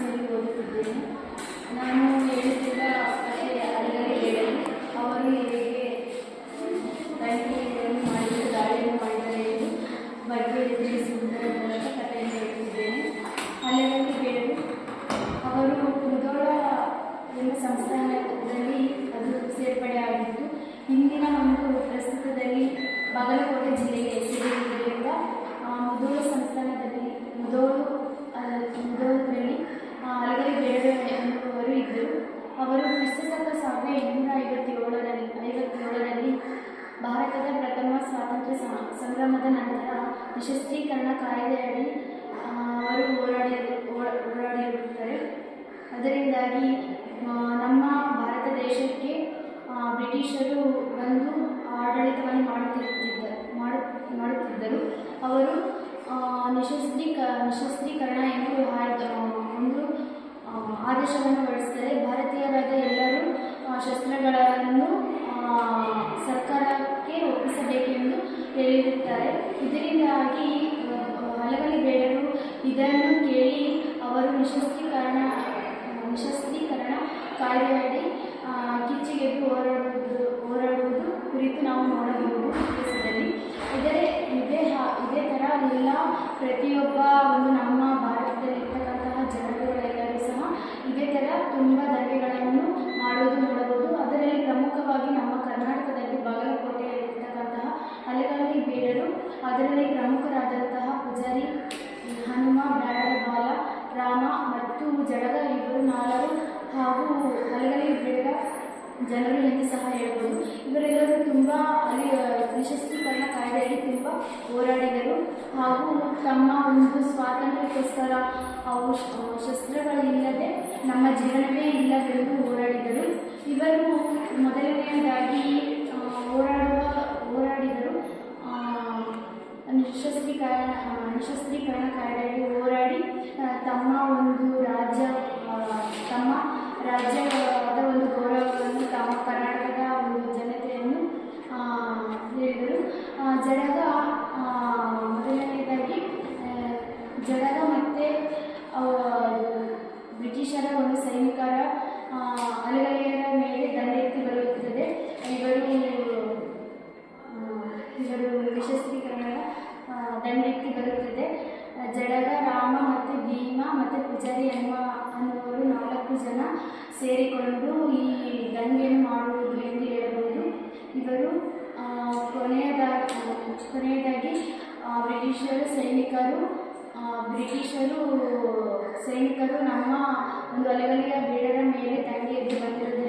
ಕಾಲೇಜಿನಲ್ಲಿ ಓದುತ್ತಿದ್ದೇನೆ. ನಾನು ಹೇಳುತ್ತಿದ್ದ ಕಥೆ ಅಲ್ಲದೆ ಹೇಳಲು ಅವರು ಹೇಗೆ ದಂಗೆಯನ್ನು ಮಾಡಿದರು, ದಾಳಿಯನ್ನು ಮಾಡಿದ್ದಾರೆ ಎಂದು ಬಗ್ಗೆ ತಿಳಿಸುವುದರ ಮೂಲಕ ಕಥೆಯನ್ನು ಹೇಳುತ್ತಿದ್ದೇನೆ. ಅಲ್ಲದೆ ಹೇಳಲು ಅವರು ಮುಧೋಳ ಎಂಬ ಸಂಸ್ಥಾನದಲ್ಲಿ ಅದು ಸೇರ್ಪಡೆಯಾಗಿತ್ತು. ಇಂದಿನ ಪ್ರಸ್ತುತದಲ್ಲಿ ಬಾಗಲಕೋಟೆ ಜಿಲ್ಲೆಗೆ ಸೇರಿರುವುದರಿಂದ ಮುಧೋಳ ಸಂಸ್ಥಾನದಲ್ಲಿ ಮುಧೋಳದಲ್ಲಿ ಹಲಗಲಿ ಬೇಡರ ಎನ್ನುವರು ಇದ್ದರು. ಅವರು ಕ್ರಿಸ್ತಶಕ 1857ರಲ್ಲಿ ಭಾರತದ ಪ್ರಥಮ ಸ್ವಾತಂತ್ರ್ಯ ಸಂಗ್ರಾಮದ ನಂತರ ನಿಶಸ್ತ್ರೀಕರಣ ಕಾಯ್ದೆಯಡಿ ಅವರು ಹೋರಾಡಿರುತ್ತಾರೆ. ಅದರಿಂದಾಗಿ ನಮ್ಮ ಭಾರತ ದೇಶಕ್ಕೆ ಬ್ರಿಟಿಷರು ಬಂದು ಆಡಳಿತವನ್ನು ಮಾಡುತ್ತಿದ್ದರು. ಅವರು ನಿಶಸ್ತ್ರೀಕರಣ ಎಂದು ಒಂದು ಆದೇಶವನ್ನು ಹೊರಡಿಸಿದರೆ ಭಾರತೀಯರಾದ ಎಲ್ಲರೂ ಶಸ್ತ್ರಗಳನ್ನು ಸರ್ಕಾರಕ್ಕೆ ಒಪ್ಪಿಸಬೇಕೆಂದು ಹೇಳಿರುತ್ತಾರೆ. ಇದರಿಂದಾಗಿ ಹಲಗಲಿ ಬೇಡರು ಇದನ್ನು ಕೇಳಿ ಅವರು ನಿಶಸ್ತ್ರೀಕರಣ ಕಾಯ್ದೆಯಡಿ ಕಿಚ್ಚೆಗೆದ್ದು ಹೋರಾಡುವುದು ಕುರಿತು ನಾವು ನೋಡಬಹುದು. ದೇಶದಲ್ಲಿ ಇದೇ ಥರ ಎಲ್ಲ ಪ್ರತಿಯೊಬ್ಬ ನಮ್ಮ ಭಾರತದಲ್ಲಿರ್ತಕ್ಕಂತಹ ಜನರುಗಳೆಲ್ಲರೂ ಸಹ ಇದೇ ಥರ ತುಂಬ ದಂಗೆಗಳನ್ನು ಮಾಡೋದು ನೋಡಬಹುದು. ಅದರಲ್ಲಿ ಪ್ರಮುಖವಾಗಿ ನಮ್ಮ ಕರ್ನಾಟಕದಲ್ಲಿ ಬಾಗಲಕೋಟೆಯಲ್ಲಿರ್ತಕ್ಕಂತಹ ಹಲಗಲಿ ಬೇಡರು, ಅದರಲ್ಲಿ ಪ್ರಮುಖರಾದಂತಹ ಪೂಜಾರಿ ಹನುಮ, ಬ್ಯಾಡರ ಬಾಲ, ರಾಮ ಮತ್ತು ಜಡಗ ಇವರು 4 ಹಾಗೂ ಹಲಗಲಿ ಬೇಡರ ಜನರು ಎಂದು ಸಹ ಹೇಳ್ಬೋದು. ಇವರೆಲ್ಲರೂ ತುಂಬ ನಿಶಸ್ತ್ರೀಕರಣ ಕಾಯ್ದೆಯಲ್ಲಿ ತುಂಬ ಹೋರಾಡಿದರು ಹಾಗೂ ತಮ್ಮ ಒಂದು ಸ್ವಾತಂತ್ರ್ಯಕ್ಕೋಸ್ಕರ ಶಸ್ತ್ರಗಳಿಲ್ಲದೆ ನಮ್ಮ ಜೀವನವೇ ಇಲ್ಲವೆಂದು ಹೋರಾಡಿದರು. ಇವರು ಮೊದಲನೆಯದಾಗಿ ಹೋರಾಡಿದರು. ನಿಶಸ್ತ್ರೀಕರಣ ಕಾಯ್ದೆಯಲ್ಲಿ ಹೋರಾಡಿ ತಮ್ಮ ರಾಜ್ಯವಾದ ಒಂದು ಗೌರವವನ್ನು ತಮ್ಮ ಕರ್ನಾಟಕದ ಒಂದು ಜನತೆಯನ್ನು ಹೇಳಿದರು. ಜಡಗ ಮತ್ತು ಬ್ರಿಟಿಷರ ಒಂದು ಸೈನಿಕರ ಹಲಗಲಿಯರ ಮೇಲೆ ದಂಡೆತ್ತಿ ಬರುತ್ತದೆ. ಇವರು ನಿಶಸ್ತ್ರೀಕರಣದ ದಂಡೆತ್ತಿ ಬರುತ್ತದೆ. ಜಡಗ, ರಾಮ ಮತ್ತು ಭೀಮ ಮತ್ತು ಪೂಜಾರಿ ಅನ್ನುವರು 4 ಜನ ಸೇರಿಕೊಂಡು ಈ ದಂಗೆಯನ್ನು ಮಾಡುವುದು ಎಂದು ಹೇಳಬಹುದು. ಇವರು ಕೊನೆಯದಾಗಿ ಬ್ರಿಟಿಷರು ನಮ್ಮ ಒಂದು ಹಲಗಲಿಯ ಬೇಡರ ಮೇಲೆ ದಂಗೆ ಎದ್ದು ಬಂದಿರುವುದರಿಂದ